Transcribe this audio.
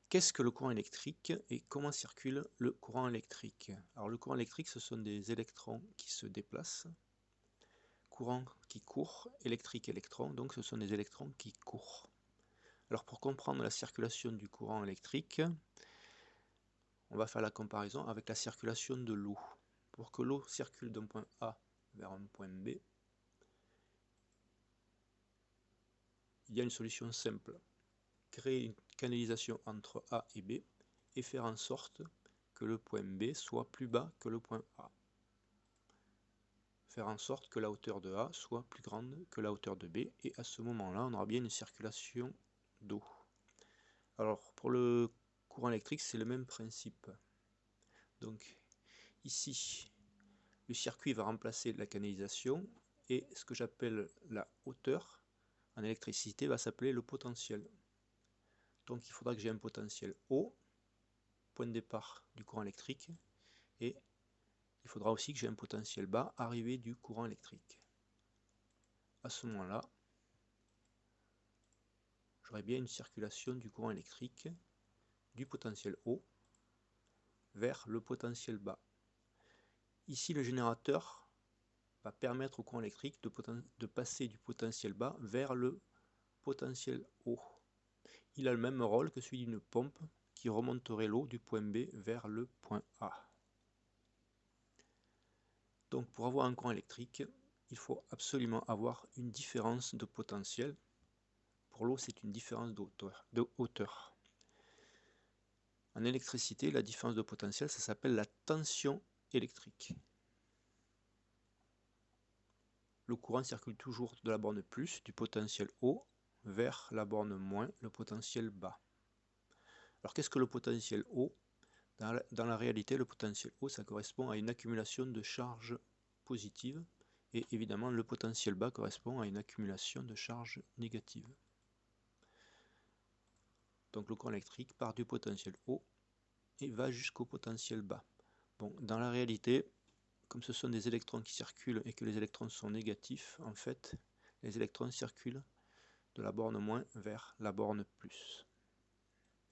Qu'est-ce que le courant électrique et comment circule le courant électrique? Alors le courant électrique, ce sont des électrons qui se déplacent. Courant qui court, électrique, électron, donc ce sont des électrons qui courent. Alors pour comprendre la circulation du courant électrique, on va faire la comparaison avec la circulation de l'eau. Pour que l'eau circule d'un point A vers un point B, il y a une solution simple. Créer une canalisation entre A et B et faire en sorte que le point B soit plus bas que le point A. Faire en sorte que la hauteur de A soit plus grande que la hauteur de B, et à ce moment-là, on aura bien une circulation d'eau. Alors, pour le courant électrique, c'est le même principe. Donc, ici, le circuit va remplacer la canalisation, et ce que j'appelle la hauteur, en électricité, va s'appeler le potentiel. Donc, il faudra que j'ai un potentiel haut, point de départ du courant électrique, et il faudra aussi que j'ai un potentiel bas, arrivée du courant électrique. À ce moment-là, j'aurai bien une circulation du courant électrique du potentiel haut vers le potentiel bas. Ici, le générateur va permettre au courant électrique de passer du potentiel bas vers le potentiel haut. Il a le même rôle que celui d'une pompe qui remonterait l'eau du point B vers le point A. Donc pour avoir un courant électrique, il faut absolument avoir une différence de potentiel. Pour l'eau, c'est une différence de hauteur. En électricité, la différence de potentiel, ça s'appelle la tension électrique. Le courant circule toujours de la borne plus, du potentiel haut, vers la borne moins, le potentiel bas. Alors qu'est-ce que le potentiel haut? Dans la réalité, le potentiel haut, ça correspond à une accumulation de charges positives, et évidemment le potentiel bas correspond à une accumulation de charges négatives. Donc le courant électrique part du potentiel haut et va jusqu'au potentiel bas. Bon, dans la réalité, comme ce sont des électrons qui circulent et que les électrons sont négatifs, en fait, les électrons circulent de la borne moins vers la borne plus.